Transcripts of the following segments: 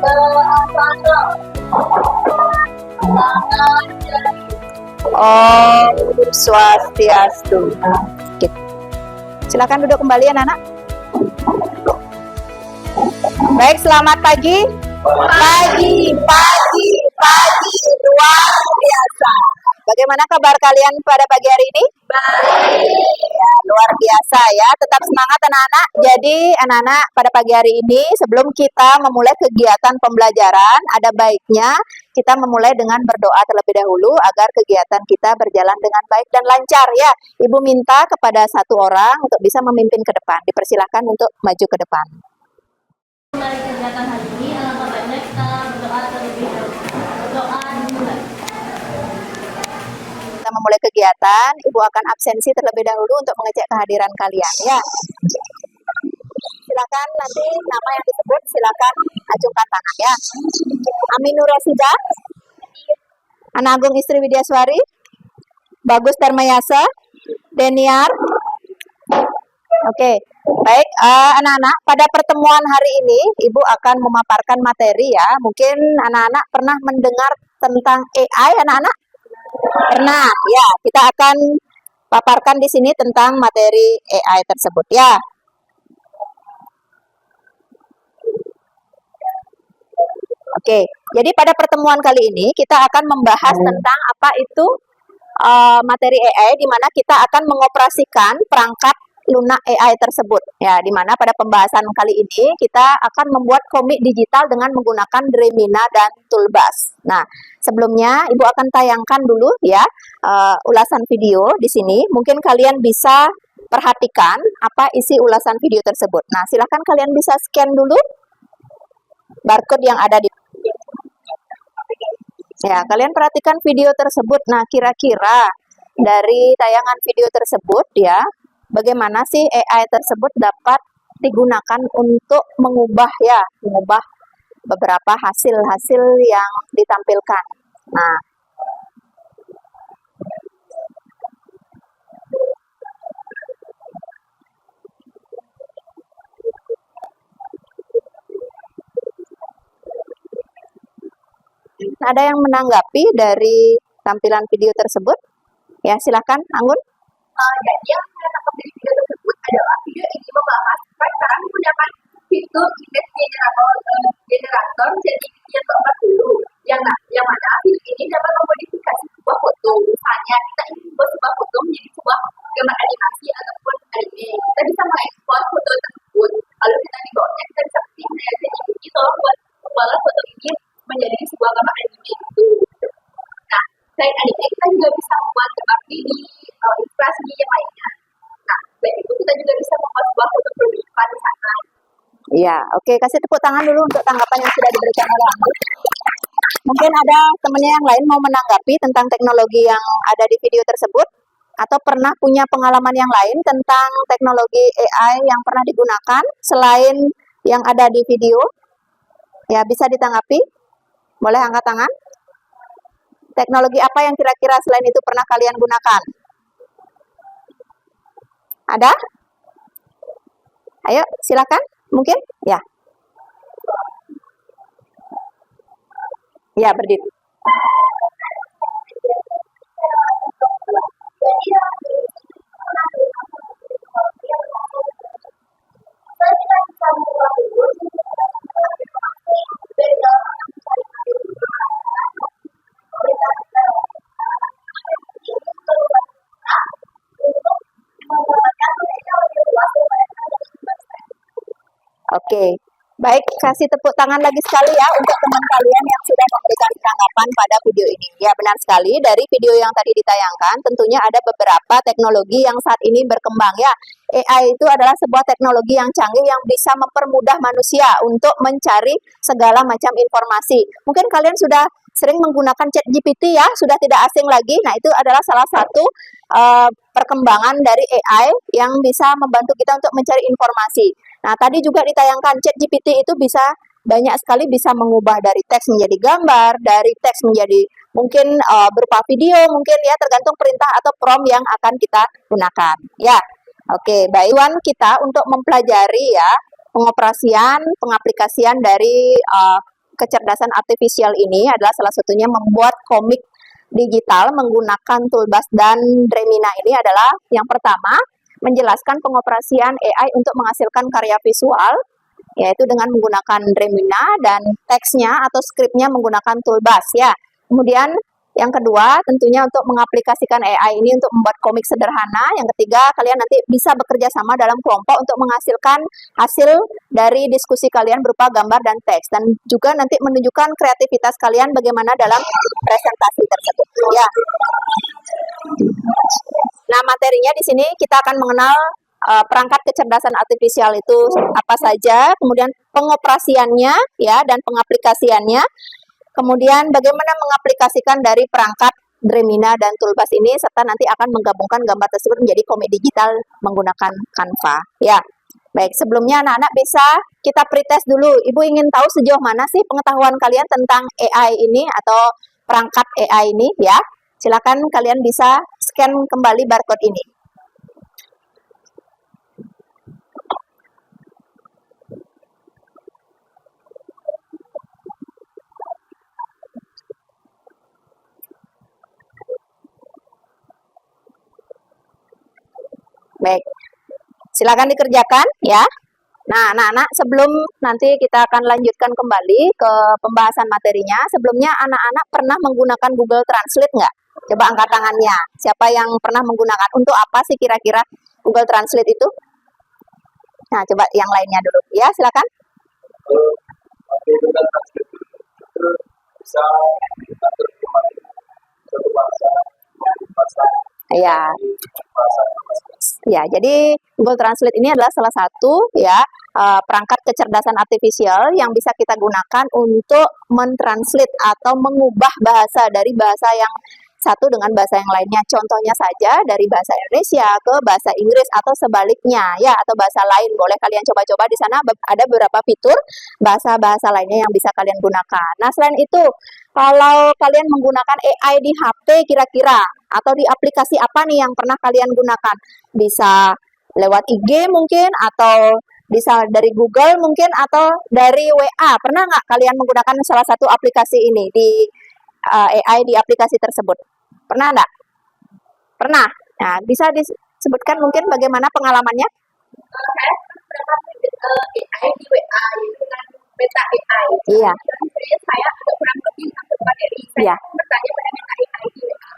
Om Swastiastu. Silakan duduk kembali anak-anak. Baik, selamat pagi. Pagi luar biasa. Bagaimana kabar kalian pada pagi hari ini? Baik. Ya, luar biasa ya. Tetap semangat anak-anak. Jadi anak-anak pada pagi hari ini sebelum kita memulai kegiatan pembelajaran, ada baiknya kita memulai dengan berdoa terlebih dahulu agar kegiatan kita berjalan dengan baik dan lancar ya. Ibu minta kepada satu orang untuk bisa memimpin ke depan. Dipersilahkan untuk maju ke depan. Mulai kegiatan hari ini, alangkah baiknya kita berdoa terlebih dahulu. Berdoa dimulai. Kita memulai kegiatan, Ibu akan absensi terlebih dahulu untuk mengecek kehadiran kalian ya. Silakan nanti nama yang disebut silakan acungkan tangan ya. Aminur Rosida, Ana Agung Istri Widyaswari, Bagus Termayasa, Deniar. Oke, baik anak-anak, pada pertemuan hari ini Ibu akan memaparkan materi ya. Mungkin anak-anak pernah mendengar tentang AI anak-anak? Pernah ya, kita akan paparkan di sini tentang materi AI tersebut ya. Oke, jadi pada pertemuan kali ini kita akan membahas tentang apa itu materi AI, di mana kita akan mengoperasikan perangkat lunak AI tersebut. Ya, di mana pada pembahasan kali ini kita akan membuat komik digital dengan menggunakan Dremina dan Toolbus. Nah, sebelumnya Ibu akan tayangkan dulu ya ulasan video di sini. Mungkin kalian bisa perhatikan apa isi ulasan video tersebut. Nah, silahkan kalian bisa scan dulu barcode yang ada di. Ya, kalian perhatikan video tersebut. Nah, kira-kira dari tayangan video tersebut ya, bagaimana sih AI tersebut dapat digunakan untuk mengubah beberapa hasil-hasil yang ditampilkan. Nah, ada yang menanggapi dari tampilan video tersebut? Ya, silakan, Anggun. Jadi yang saya tangkap dari video tersebut adalah video ini membahas sekarang menggunakan fitur image generator jadi yang keempat dulu yang mana fitur ini dapat memodifikasi sebuah foto. Misalnya kita ingin membuat sebuah foto menjadi sebuah gambar animasi ataupun anime, kita bisa mengekspor foto tersebut lalu kita di bawahnya kita bisa pilih jadi tolong buatlah foto ini menjadi sebuah gambar anime itu. Nah, selain anime kita juga bisa membuat gambar 3D, ilustrasi yang lainnya. Nah, selain itu kita juga bisa membuat sebuah foto beriklan di sana. Iya, oke, kasih tepuk tangan dulu untuk tanggapan yang sudah diberikan oleh Anggun. Mungkin ada temannya yang lain mau menanggapi tentang teknologi yang ada di video tersebut, atau pernah punya pengalaman yang lain tentang teknologi AI yang pernah digunakan selain yang ada di video. Ya, bisa ditanggapi. Boleh angkat tangan. Teknologi apa yang kira-kira selain itu pernah kalian gunakan? Ada? Ayo, silakan. Mungkin? Ya. Ya, berdiri. Oke, baik, kasih tepuk tangan lagi sekali ya untuk teman kalian yang sudah memberikan tanggapan pada video ini. Ya, benar sekali, dari video yang tadi ditayangkan tentunya ada beberapa teknologi yang saat ini berkembang ya. AI itu adalah sebuah teknologi yang canggih yang bisa mempermudah manusia untuk mencari segala macam informasi. Mungkin kalian sudah sering menggunakan ChatGPT ya, sudah tidak asing lagi. Nah, itu adalah salah satu perkembangan dari AI yang bisa membantu kita untuk mencari informasi. Nah, tadi juga ditayangkan ChatGPT itu bisa banyak sekali bisa mengubah dari teks menjadi gambar, dari teks menjadi mungkin berupa video, mungkin ya tergantung perintah atau prompt yang akan kita gunakan. Ya, oke, baik. Tujuan kita untuk mempelajari ya pengoperasian, pengaplikasian dari kecerdasan artifisial ini adalah salah satunya membuat komik digital menggunakan Toolbus dan Dremina. Ini adalah yang pertama, menjelaskan pengoperasian AI untuk menghasilkan karya visual, yaitu dengan menggunakan Dremina, dan teksnya atau skripnya menggunakan Toolbus ya. Kemudian yang kedua, tentunya untuk mengaplikasikan AI ini untuk membuat komik sederhana. Yang ketiga, kalian nanti bisa bekerja sama dalam kelompok untuk menghasilkan hasil dari diskusi kalian berupa gambar dan teks. Dan juga nanti menunjukkan kreativitas kalian bagaimana dalam presentasi tersebut. Ya. Nah, materinya di sini kita akan mengenal perangkat kecerdasan artifisial itu apa saja, kemudian pengoperasiannya ya dan pengaplikasiannya. Kemudian bagaimana mengaplikasikan dari perangkat Dremina dan Toolbus ini, serta nanti akan menggabungkan gambar tersebut menjadi komik digital menggunakan Canva. Ya, baik. Sebelumnya anak-anak bisa kita pretest dulu. Ibu ingin tahu sejauh mana sih pengetahuan kalian tentang AI ini atau perangkat AI ini ya. Silakan kalian bisa scan kembali barcode ini. Baik, silakan dikerjakan ya. Nah, anak-anak, sebelum nanti kita akan lanjutkan kembali ke pembahasan materinya, sebelumnya anak-anak pernah menggunakan Google Translate nggak? Coba angkat tangannya. Siapa yang pernah menggunakan? Untuk apa sih kira-kira Google Translate itu? Nah, coba yang lainnya dulu. Ya, silakan. Bisa terjemahin satu bahasa Ya. Ya, jadi Google Translate ini adalah salah satu ya perangkat kecerdasan artifisial yang bisa kita gunakan untuk mentranslate atau mengubah bahasa dari bahasa yang satu dengan bahasa yang lainnya. Contohnya saja dari bahasa Indonesia ke bahasa Inggris atau sebaliknya ya, atau bahasa lain. Boleh kalian coba-coba, di sana ada beberapa fitur bahasa-bahasa lainnya yang bisa kalian gunakan. Nah, selain itu, kalau kalian menggunakan AI di HP kira-kira atau di aplikasi apa nih yang pernah kalian gunakan? Bisa lewat IG mungkin, atau bisa dari Google mungkin, atau dari WA. Pernah nggak kalian menggunakan salah satu aplikasi ini di AI di aplikasi tersebut? Pernah nggak? Pernah. Nah, bisa disebutkan mungkin bagaimana pengalamannya? Saya pernah AI di WA dengan Meta AI. Iya. Sebenarnya saya ada kurang lebih satu materi. Iya. Saya bertanya pada Meta AI di WA.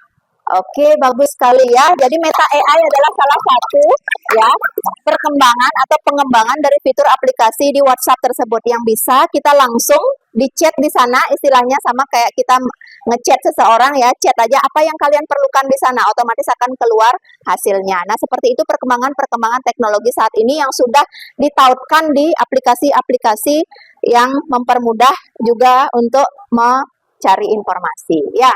Oke, bagus sekali ya. Jadi Meta AI adalah salah satu ya perkembangan atau pengembangan dari fitur aplikasi di WhatsApp tersebut yang bisa kita langsung di chat di sana, istilahnya sama kayak kita ngechat seseorang ya, chat aja apa yang kalian perlukan di sana, otomatis akan keluar hasilnya. Nah, seperti itu perkembangan teknologi saat ini yang sudah ditautkan di aplikasi-aplikasi yang mempermudah juga untuk mencari informasi ya.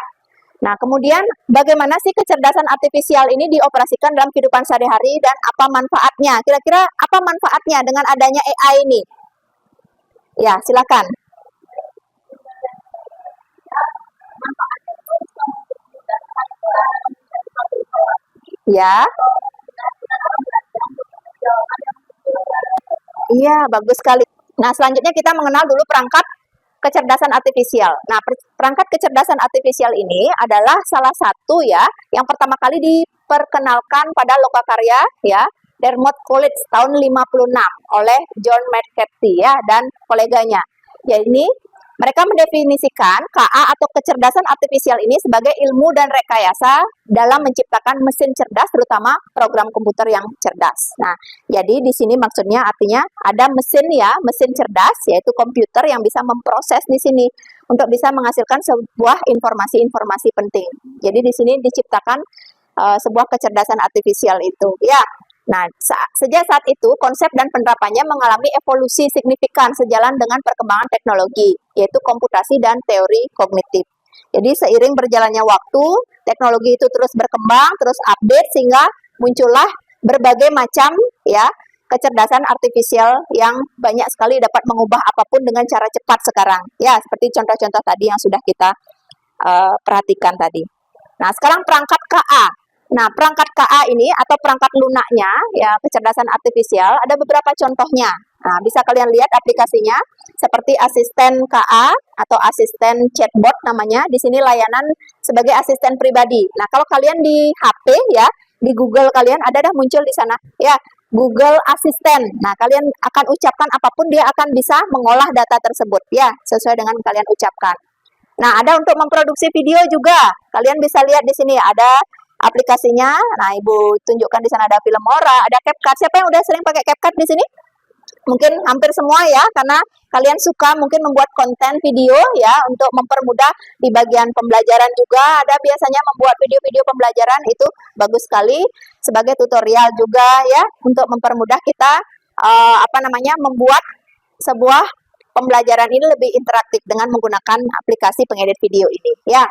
Nah, kemudian bagaimana sih kecerdasan artifisial ini dioperasikan dalam kehidupan sehari-hari dan apa manfaatnya? Kira-kira apa manfaatnya dengan adanya AI ini? Ya, silakan. Ya. Iya, bagus sekali. Nah, selanjutnya kita mengenal dulu perangkat kecerdasan artifisial. Nah, perangkat kecerdasan artifisial ini adalah salah satu ya yang pertama kali diperkenalkan pada lokakarya ya Dartmouth College tahun 56 oleh John McCarthy ya dan koleganya. Jadi ini mereka mendefinisikan KA atau kecerdasan artifisial ini sebagai ilmu dan rekayasa dalam menciptakan mesin cerdas, terutama program komputer yang cerdas. Nah, jadi di sini maksudnya artinya ada mesin ya, mesin cerdas, yaitu komputer yang bisa memproses di sini untuk bisa menghasilkan sebuah informasi-informasi penting. Jadi di sini diciptakan sebuah kecerdasan artifisial itu. Ya. Nah, sejak saat itu, konsep dan penerapannya mengalami evolusi signifikan sejalan dengan perkembangan teknologi, yaitu komputasi dan teori kognitif. Jadi, seiring berjalannya waktu, teknologi itu terus berkembang, terus update, sehingga muncullah berbagai macam ya kecerdasan artifisial yang banyak sekali dapat mengubah apapun dengan cara cepat sekarang. Ya, seperti contoh-contoh tadi yang sudah kita perhatikan tadi. Nah, sekarang perangkat KA. Nah, perangkat KA ini atau perangkat lunaknya, ya, kecerdasan artifisial, ada beberapa contohnya. Nah, bisa kalian lihat aplikasinya seperti asisten KA atau asisten chatbot namanya. Di sini layanan sebagai asisten pribadi. Nah, kalau kalian di HP ya, di Google kalian ada dah muncul di sana. Ya, Google Assistant. Nah, kalian akan ucapkan apapun, dia akan bisa mengolah data tersebut. Ya, sesuai dengan kalian ucapkan. Nah, ada untuk memproduksi video juga. Kalian bisa lihat di sini ada aplikasinya. Nah, Ibu tunjukkan di sana ada Filmora, ada CapCut. Siapa yang udah sering pakai CapCut di sini? Mungkin hampir semua ya, karena kalian suka mungkin membuat konten video ya untuk mempermudah di bagian pembelajaran juga. Ada biasanya membuat video-video pembelajaran, itu bagus sekali sebagai tutorial juga ya untuk mempermudah kita membuat sebuah pembelajaran ini lebih interaktif dengan menggunakan aplikasi pengedit video ini ya.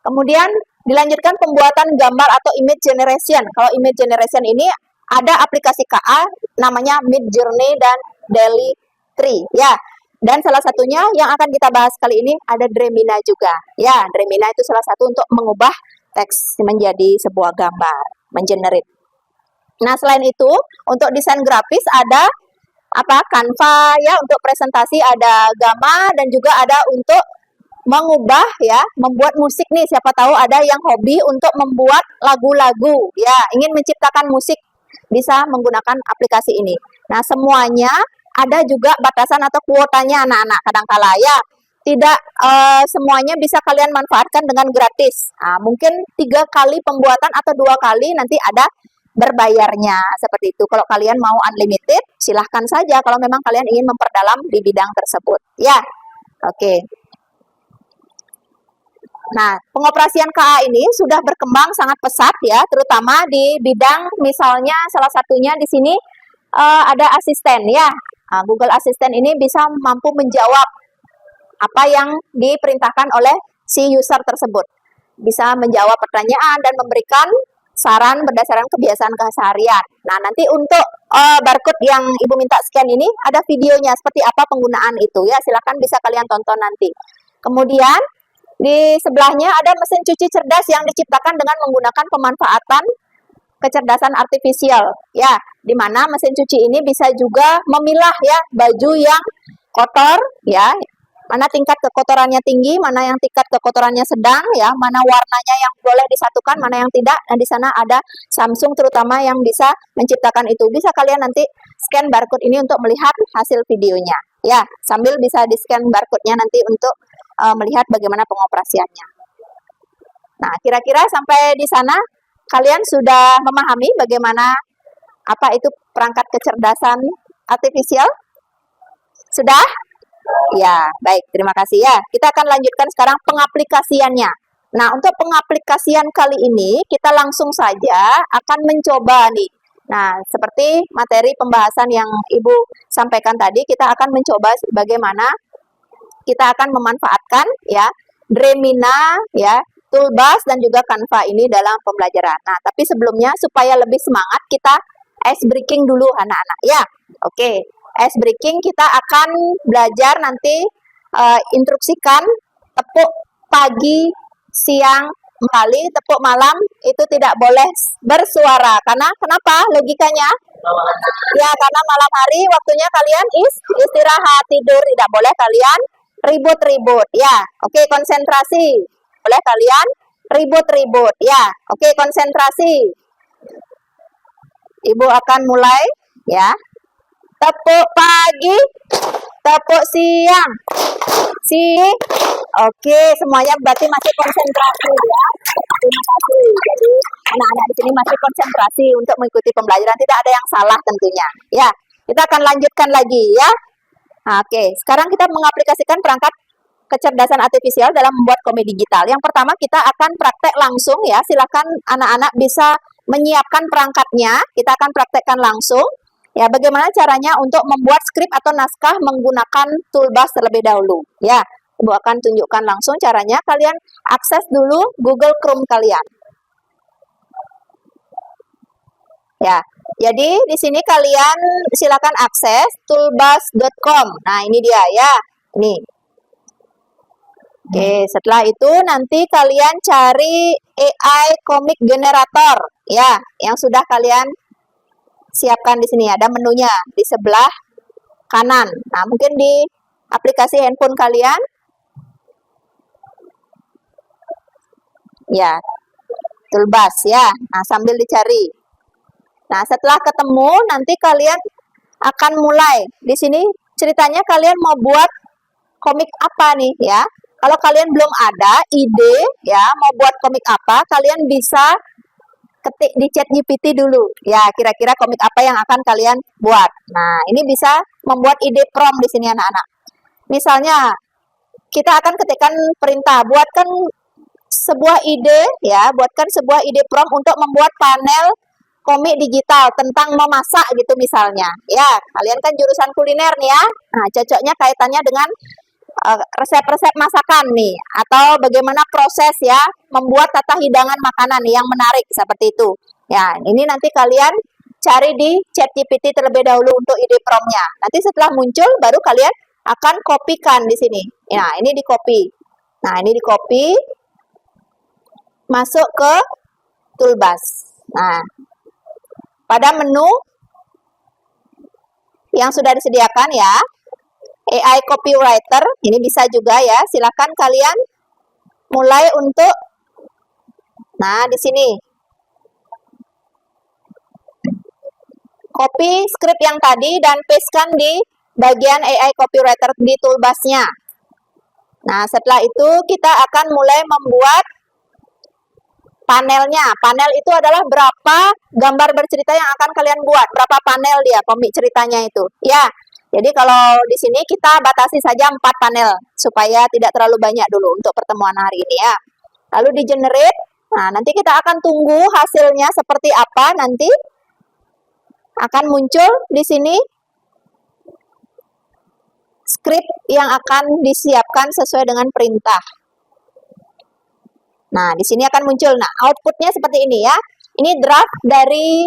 Kemudian dilanjutkan pembuatan gambar atau image generation. Kalau image generation ini ada aplikasi KA namanya Midjourney dan Daily Tree ya. Dan salah satunya yang akan kita bahas kali ini ada Dremina juga. Ya, Dremina itu salah satu untuk mengubah teks menjadi sebuah gambar, mengenerate. Nah, selain itu untuk desain grafis ada Canva ya, untuk presentasi ada Gamma, dan juga ada untuk mengubah ya, membuat musik nih. Siapa tahu ada yang hobi untuk membuat lagu-lagu ya, ingin menciptakan musik, bisa menggunakan aplikasi ini. Nah, semuanya ada juga batasan atau kuotanya anak-anak. Kadangkala ya tidak semuanya bisa kalian manfaatkan dengan gratis. Nah, mungkin 3 kali pembuatan atau 2 kali nanti ada berbayarnya seperti itu. Kalau kalian mau unlimited, silahkan saja kalau memang kalian ingin memperdalam di bidang tersebut. Ya, oke. Nah, pengoperasian KA ini sudah berkembang sangat pesat ya, terutama di bidang misalnya salah satunya di sini ada asisten ya. Google Assistant ini bisa mampu menjawab apa yang diperintahkan oleh si user tersebut. Bisa menjawab pertanyaan dan memberikan saran berdasarkan kebiasaan keseharian. Nah, nanti untuk barcode yang Ibu minta scan ini ada videonya seperti apa penggunaan itu ya. Silakan bisa kalian tonton nanti. Kemudian di sebelahnya ada mesin cuci cerdas yang diciptakan dengan menggunakan pemanfaatan kecerdasan artifisial ya, di mana mesin cuci ini bisa juga memilah ya baju yang kotor ya, mana tingkat kekotorannya tinggi, mana yang tingkat kekotorannya sedang ya, mana warnanya yang boleh disatukan, mana yang tidak. Dan di sana ada Samsung terutama yang bisa menciptakan itu. Bisa kalian nanti scan barcode ini untuk melihat hasil videonya ya, sambil bisa di scan barcode-nya nanti untuk melihat bagaimana pengoperasiannya. Nah, kira-kira sampai di sana kalian sudah memahami bagaimana apa itu perangkat kecerdasan artifisial? Sudah? Ya, baik. Terima kasih ya. Kita akan lanjutkan sekarang pengaplikasiannya. Nah, untuk pengaplikasian kali ini, kita langsung saja akan mencoba nih. Nah, seperti materi pembahasan yang Ibu sampaikan tadi, kita akan mencoba bagaimana kita akan memanfaatkan ya Dremina ya, Toolbus dan juga Canva ini dalam pembelajaran. Nah, tapi sebelumnya supaya lebih semangat kita ice breaking dulu anak-anak ya. Oke, ice breaking kita akan belajar nanti instruksikan tepuk pagi, siang, kali tepuk malam itu tidak boleh bersuara. Karena kenapa? Logikanya? Ya, karena malam hari waktunya kalian istirahat, tidur, tidak boleh kalian ribut-ribut ya. Oke, konsentrasi. Boleh kalian ribut-ribut ya. Oke, konsentrasi. Ibu akan mulai ya. Tepuk pagi, tepuk siang. Oke, semuanya berarti masih konsentrasi ya. Terima kasih. Jadi anak-anak di sini masih konsentrasi untuk mengikuti pembelajaran, tidak ada yang salah tentunya. Ya, kita akan lanjutkan lagi ya. Nah, oke, sekarang kita mengaplikasikan perangkat kecerdasan artifisial dalam membuat komedi digital. Yang pertama kita akan praktek langsung ya. Silakan anak-anak bisa menyiapkan perangkatnya. Kita akan praktekkan langsung. Ya, bagaimana caranya untuk membuat skrip atau naskah menggunakan Toolbus terlebih dahulu. Ya, Ibu akan tunjukkan langsung caranya. Kalian akses dulu Google Chrome kalian. Ya, jadi di sini kalian silakan akses toolbus.com. Nah, ini dia ya. Ini. Oke, setelah itu nanti kalian cari AI Comic Generator ya, yang sudah kalian siapkan di sini. Ada menunya di sebelah kanan. Nah, mungkin di aplikasi handphone kalian, ya, toolbar ya. Nah, sambil dicari. Nah, setelah ketemu, nanti kalian akan mulai. Di sini ceritanya kalian mau buat komik apa nih ya. Kalau kalian belum ada ide ya, mau buat komik apa, kalian bisa ketik di ChatGPT dulu. Ya, kira-kira komik apa yang akan kalian buat. Nah, ini bisa membuat ide prompt di sini anak-anak. Misalnya, kita akan ketikkan perintah, buatkan sebuah ide ya, buatkan sebuah ide prompt untuk membuat panel komik digital tentang memasak gitu misalnya. Ya, kalian kan jurusan kuliner nih ya. Nah, cocoknya kaitannya dengan resep-resep masakan nih, atau bagaimana proses ya membuat tata hidangan makanan yang menarik seperti itu. Ya, ini nanti kalian cari di ChatGPT terlebih dahulu untuk ide promptnya. Nanti setelah muncul baru kalian akan kopikan di sini. Nah, ini di copy. Nah, ini di copy masuk ke toolbar. Nah, pada menu yang sudah disediakan ya, AI copywriter, ini bisa juga ya, silakan kalian mulai untuk, nah di sini, copy script yang tadi dan pastekan di bagian AI copywriter di toolbar-nya. Nah, setelah itu kita akan mulai membuat panelnya. Panel itu adalah berapa gambar bercerita yang akan kalian buat, berapa panel dia, komik ceritanya itu. Ya, jadi kalau di sini kita batasi saja 4 panel supaya tidak terlalu banyak dulu untuk pertemuan hari ini ya. Lalu di generate. Nah, nanti kita akan tunggu hasilnya seperti apa nanti. Akan muncul di sini script yang akan disiapkan sesuai dengan perintah. Nah, di sini akan muncul. Nah, outputnya seperti ini ya. Ini draft dari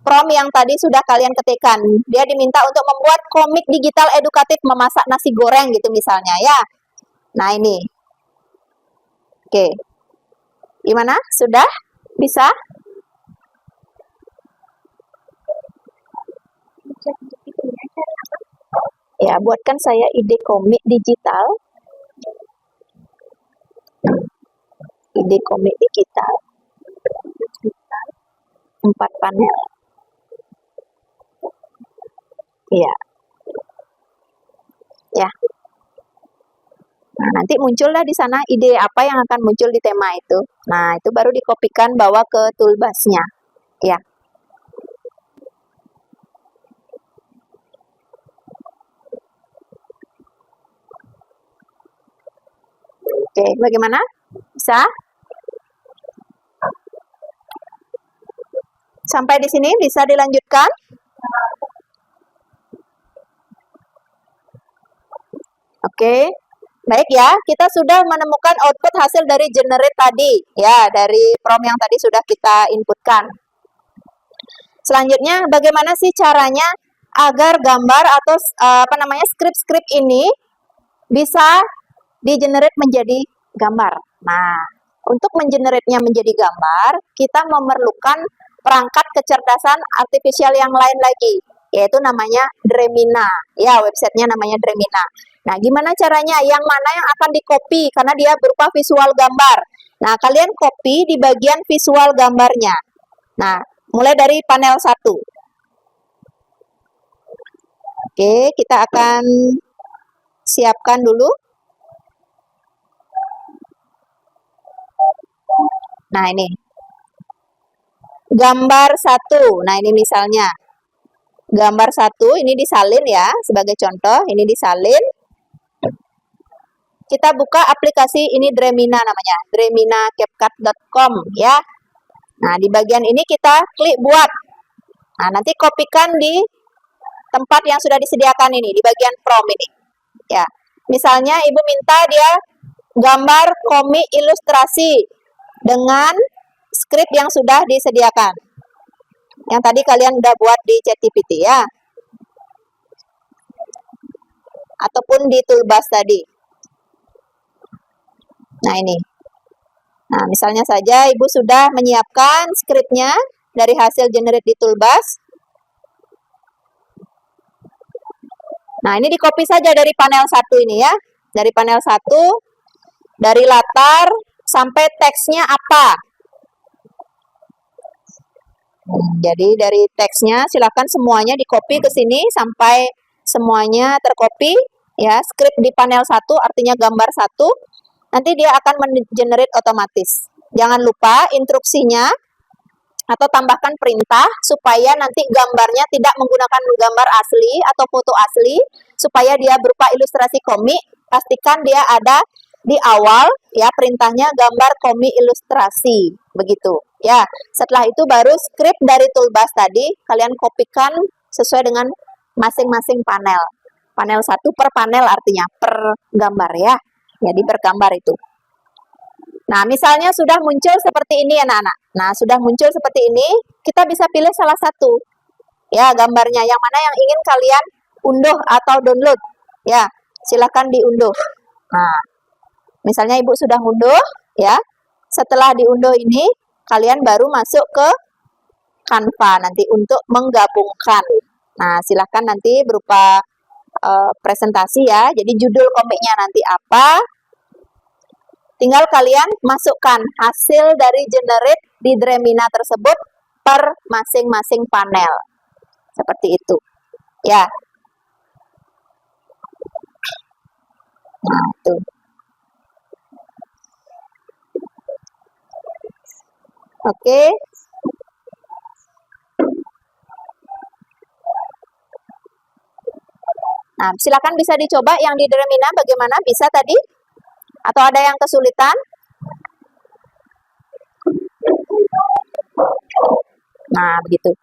prompt yang tadi sudah kalian ketikkan. Dia diminta untuk membuat komik digital edukatif memasak nasi goreng gitu misalnya ya. Nah, ini. Oke. Gimana? Sudah? Bisa? Ya, buatkan saya ide komik digital. Ide komik digital. 4 panel. Iya. Ya. Nah, nanti muncullah di sana ide apa yang akan muncul di tema itu. Nah, itu baru dikopikan bawa ke toolbar-nya. Ya. Oke, bagaimana? Bisa? Sampai di sini bisa dilanjutkan? Oke, baik ya. Kita sudah menemukan output hasil dari generate tadi, ya, dari prompt yang tadi sudah kita inputkan. Selanjutnya, bagaimana sih caranya agar gambar atau script-script ini bisa di-generate menjadi gambar? Nah, untuk mengenerate-nya menjadi gambar, kita memerlukan perangkat kecerdasan artifisial yang lain lagi, yaitu namanya Dremina. Ya, websitenya namanya Dremina. Nah, gimana caranya? Yang mana yang akan di-copy? Karena dia berupa visual gambar. Nah, kalian copy di bagian visual gambarnya. Nah, mulai dari panel 1. Oke, kita akan siapkan dulu. Nah, ini. Gambar 1. Nah, ini misalnya. Gambar 1 ini disalin ya, sebagai contoh. Ini disalin. Kita buka aplikasi ini Dremina namanya, dreminacapcut.com ya. Nah, di bagian ini kita klik buat. Nah, nanti kopikan di tempat yang sudah disediakan ini, di bagian prompt ini. Ya. Misalnya Ibu minta dia gambar komik ilustrasi dengan skrip yang sudah disediakan. Yang tadi kalian udah buat di ChatGPT ya. Ataupun di toolbar tadi. Nah, ini. Nah, misalnya saja Ibu sudah menyiapkan skripnya dari hasil generate di Toolbus. Nah, ini di-copy saja dari panel 1 ini ya. Dari panel 1, dari latar sampai teksnya apa. Jadi dari teksnya silakan semuanya di-copy ke sini sampai semuanya tercopy ya. Script di panel 1 artinya gambar 1. Nanti dia akan men-generate otomatis. Jangan lupa instruksinya atau tambahkan perintah supaya nanti gambarnya tidak menggunakan gambar asli atau foto asli, supaya dia berupa ilustrasi komik. Pastikan dia ada di awal ya, perintahnya gambar komik ilustrasi begitu ya. Setelah itu baru script dari Toolbus tadi kalian kopikan sesuai dengan masing-masing panel. Panel 1 per panel artinya per gambar ya. Jadi per gambar itu. Nah, misalnya sudah muncul seperti ini anak-anak. Nah, sudah muncul seperti ini, kita bisa pilih salah satu. Ya, gambarnya yang mana yang ingin kalian unduh atau download. Ya, silakan diunduh. Nah, misalnya Ibu sudah unduh, ya. Setelah diunduh ini, kalian baru masuk ke Canva nanti untuk menggabungkan. Nah, silakan nanti berupa presentasi ya. Jadi judul komiknya nanti apa? Tinggal kalian masukkan hasil dari generate di Dremina tersebut per masing-masing panel. Seperti itu. Ya. Nah, itu. Oke. Nah, silakan bisa dicoba yang di Dremina bagaimana, bisa tadi? Atau ada yang kesulitan? Nah, begitu.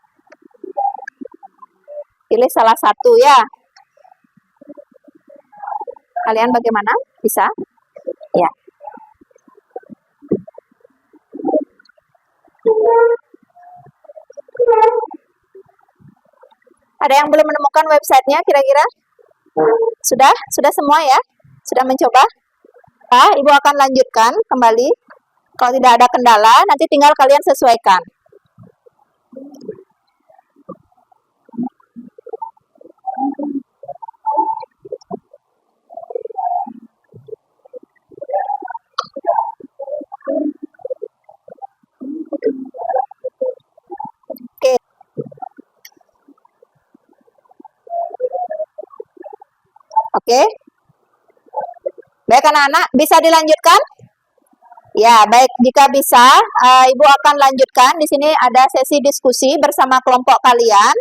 Pilih salah satu ya. Kalian bagaimana? Bisa? Ya. Ada yang belum menemukan websitenya kira-kira? Sudah? Sudah semua ya? Sudah mencoba? Ibu akan lanjutkan kembali. Kalau tidak ada kendala, nanti tinggal kalian sesuaikan. Oke. Oke. Baik anak-anak, bisa dilanjutkan? Ya, baik. Jika bisa, Ibu akan lanjutkan. Di sini ada sesi diskusi bersama kelompok kalian.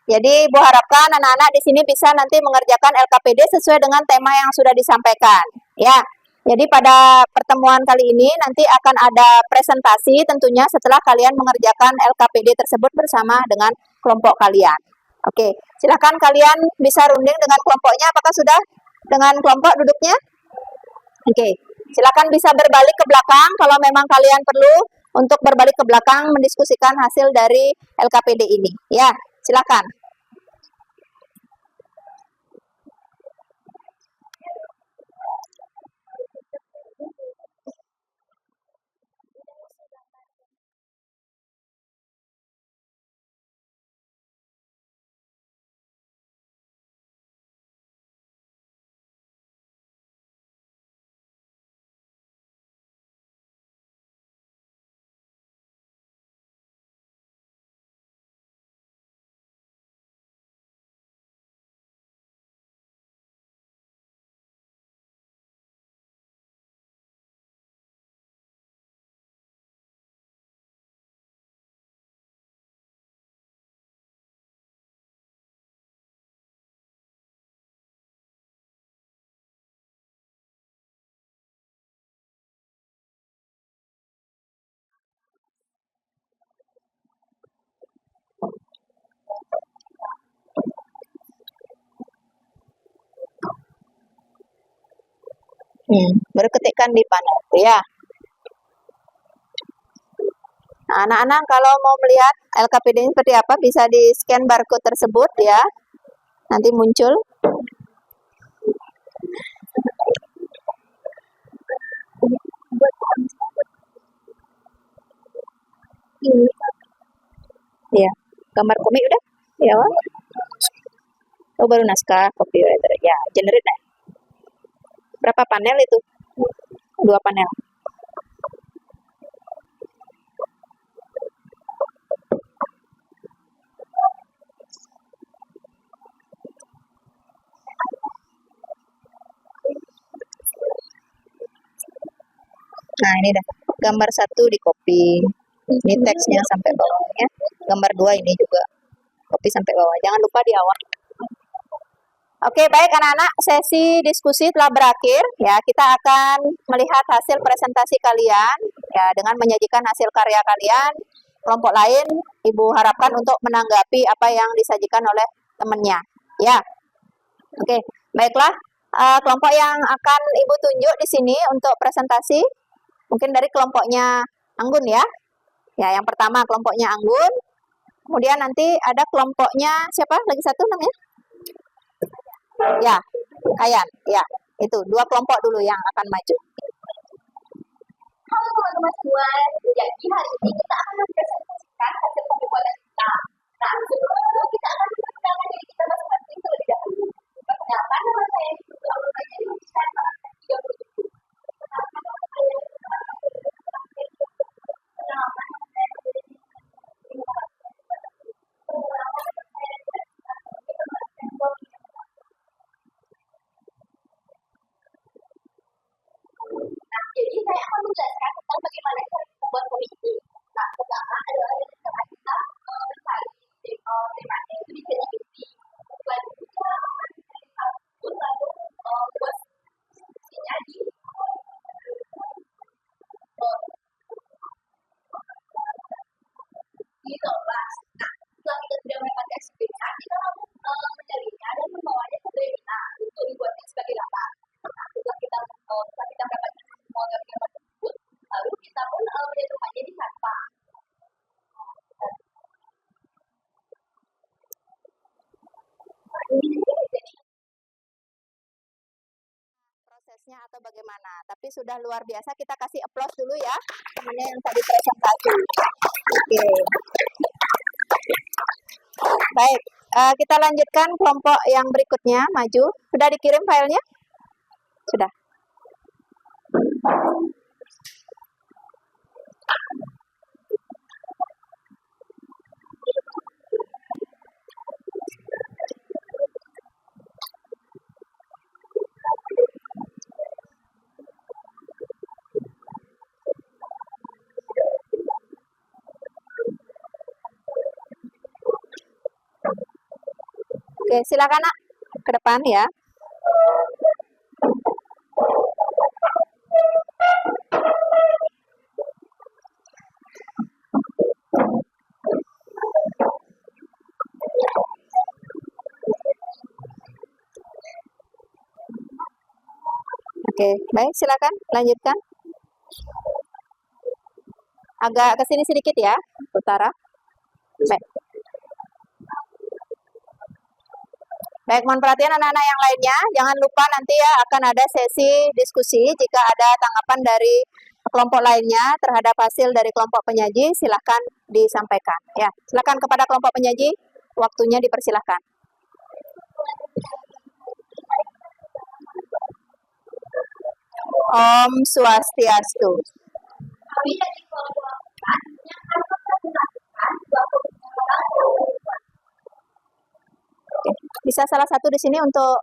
Jadi, Ibu harapkan anak-anak di sini bisa nanti mengerjakan LKPD sesuai dengan tema yang sudah disampaikan. Ya, jadi pada pertemuan kali ini nanti akan ada presentasi tentunya setelah kalian mengerjakan LKPD tersebut bersama dengan kelompok kalian. Oke, silakan kalian bisa runding dengan kelompoknya. Apakah sudah dengan kelompok duduknya? Oke, silakan bisa berbalik ke belakang kalau memang kalian perlu untuk berbalik ke belakang mendiskusikan hasil dari LKPD ini. Ya, silakan. Baru ketikkan di panel itu ya. Nah, anak-anak kalau mau melihat LKPD seperti apa bisa di scan barcode tersebut ya. Nanti muncul. Gambar komik udah? Ya. Oh, baru naskah copywriter. Ya, generate deh. Berapa panel itu? 2 panel. Nah, ini dah. Gambar 1 di copy. Ini teksnya sampai bawahnya. Gambar 2 ini juga copy sampai bawah. Jangan lupa di awal. Oke, baik anak-anak, sesi diskusi telah berakhir. Ya, kita akan melihat hasil presentasi kalian ya dengan menyajikan hasil karya kalian. Kelompok lain Ibu harapkan untuk menanggapi apa yang disajikan oleh temannya. Ya. Oke, baiklah. Kelompok yang akan Ibu tunjuk di sini untuk presentasi mungkin dari kelompoknya Anggun ya. Ya, yang pertama kelompoknya Anggun. Kemudian nanti ada kelompoknya siapa? Lagi satu namanya? Ya, Kayan. Ya, itu 2 kelompok dulu yang akan maju. Halo teman-teman semua, jadi hari ini kita akan mempresentasikan hasil pembuatan kita. Nah, sebelum itu kita akan memperkenalkan diri kita masing-masing terlebih dahulu. Perkenalkan nama saya Ibu Aurora dari Universitas Parapat 37. Perkenalkan nama saya Perkenalkan nama saya Nah, jadi saya akan menjelaskan tentang bagaimana cara membuat komik ini. Nah, pertama adalah cara kita mencari temanya itu di ChatGPT. Selain itu kita akan mencari output lalu buat skripsinya di kelas. Nah, setelah kita sudah mendapatkan skripsinya, kita lalu mencarinya dan membawanya ke webinar untuk dibuatnya sebagai gambar. Nah, setelah kita mendapatkan semua gambar tersebut, lalu kita pun menyetukannya di Canva. Prosesnya atau bagaimana? Tapi sudah luar biasa, kita kasih applause dulu ya temannya yang tadi presentasi. Oke. Baik, kita lanjutkan kelompok yang berikutnya, maju. Sudah dikirim filenya? Sudah. Oke, silakan Nak ke depan ya. Oke, baik, silakan lanjutkan. Agak ke sini sedikit ya, utara. Baik. Baik, mohon perhatian anak-anak yang lainnya. Jangan lupa nanti ya akan ada sesi diskusi. Jika ada tanggapan dari kelompok lainnya terhadap hasil dari kelompok penyaji, silakan disampaikan. Ya, silakan kepada kelompok penyaji, waktunya dipersilahkan. Om Swastiastu. Kami dari kelompok yang akan melakukan 2 Oke. Bisa salah satu di sini untuk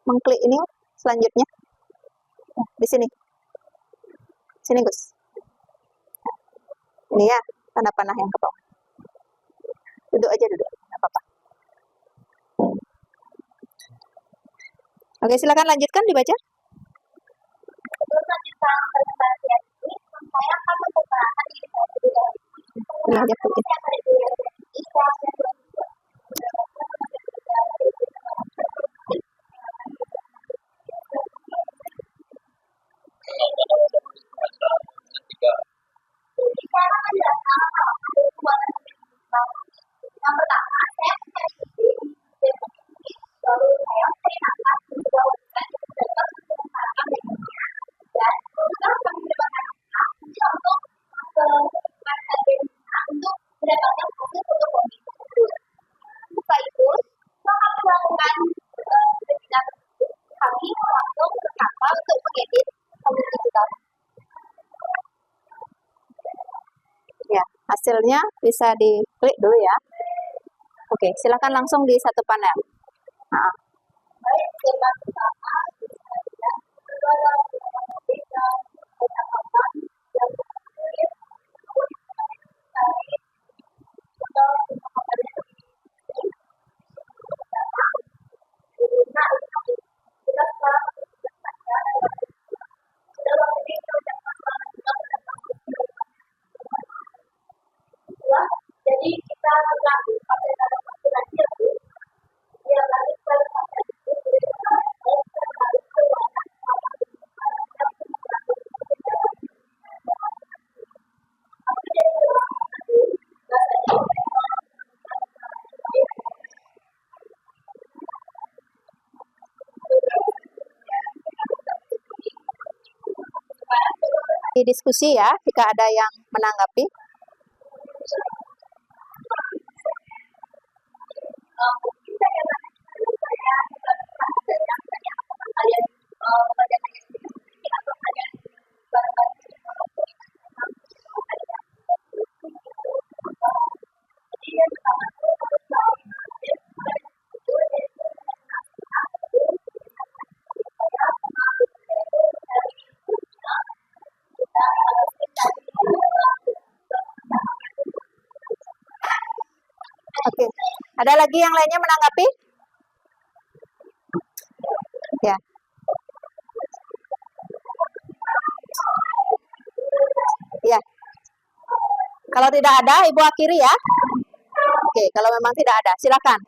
mengklik ini selanjutnya. Di sini. Sini, Gus. Ini ya, tanda panah yang ke bawah. Duduk aja, duduk. Nggak apa-apa. Oke, silakan lanjutkan dibaca. tentang presentasi ini, saya akan memperkenalkan diri saya terlebih dahulu. Ini aja putih. Yang pertama, saya mencari ide, lalu saya mencari naskah, sebuah website yang dapat mengenalkan background-nya, dan setelah kami mendapatkan naskah, untuk ke website background untuk mendapatkan hasilnya bisa diklik dulu ya. Oke, silakan langsung di satu panel. Nah, Baik, tema pertama kita lihat bisa percakapan yang menulis jadi kita mengaku pada dalam aturannya Bu, dia balik ke di diskusi ya, jika ada yang menanggapi. Oke, ada lagi yang lainnya menanggapi? Ya. Ya. Kalau tidak ada, Ibu akhiri ya. Oke, kalau memang tidak ada, silakan.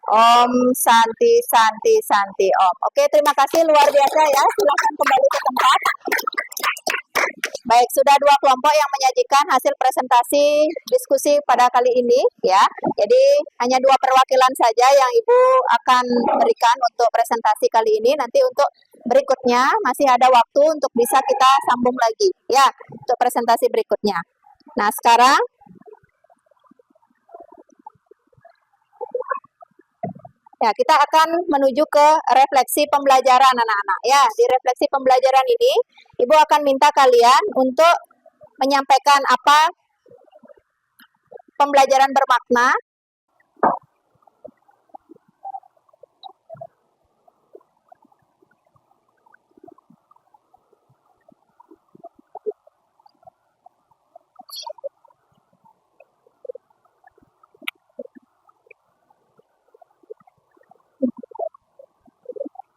Om Santi Santi Santi Om. Oke, terima kasih luar biasa ya. Silakan kembali ke tempat. Baik, sudah 2 kelompok yang menyajikan hasil presentasi diskusi pada kali ini ya. Jadi hanya 2 perwakilan saja yang Ibu akan berikan untuk presentasi kali ini. Nanti untuk berikutnya masih ada waktu untuk bisa kita sambung lagi ya untuk presentasi berikutnya. Nah, sekarang ya, kita akan menuju ke refleksi pembelajaran anak-anak. Ya, di refleksi pembelajaran ini, Ibu akan minta kalian untuk menyampaikan apa pembelajaran bermakna.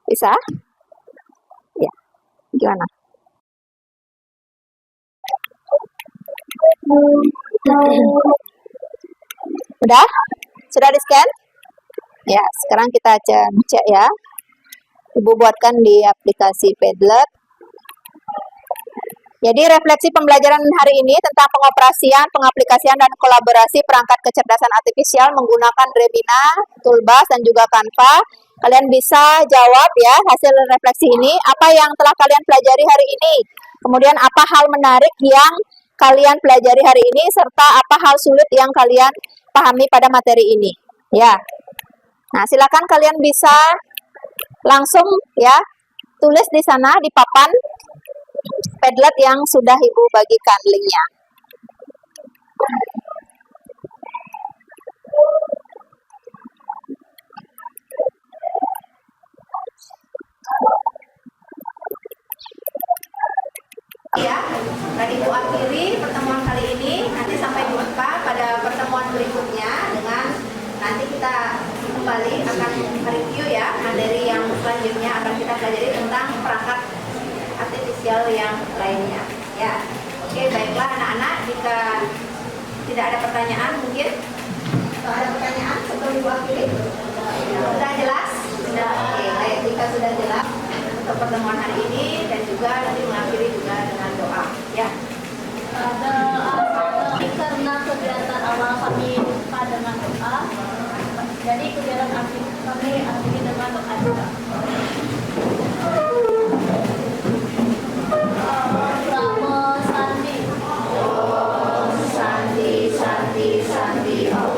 Bisa? Ya, gimana? Udah? Sudah di-scan? Ya, sekarang kita cek ya. Ibu buatkan di aplikasi Padlet. Jadi refleksi pembelajaran hari ini tentang pengoperasian, pengaplikasian, dan kolaborasi perangkat kecerdasan artifisial menggunakan Remina, Toolbus, dan juga Canva. Kalian bisa jawab ya hasil refleksi ini, apa yang telah kalian pelajari hari ini. Kemudian apa hal menarik yang kalian pelajari hari ini, serta apa hal sulit yang kalian pahami pada materi ini. Ya. Nah, silakan kalian bisa langsung ya tulis di sana di papan Padlet yang sudah Ibu bagikan linknya. Ya, tadi Ibu akhiri pertemuan kali ini. Nanti sampai jumpa pada pertemuan berikutnya dengan nanti kita kembali akan review ya materi yang selanjutnya akan kita pelajari tentang perangkat artifisial yang lainnya. Ya, oke, baiklah anak-anak. Jika tidak ada pertanyaan, mungkin kalau ada pertanyaan sebelum Ibu akhiri, sudah jelas? Sudah. Oke, baik. Jika sudah jelas untuk pertemuan hari ini dan juga nanti mengakhiri juga dengan doa. Ya. Karena kegiatan awal kami buka dengan doa, jadi kegiatan akhir kami akhiri dengan doa juga. Sandi, Sandi, Sandi, Om.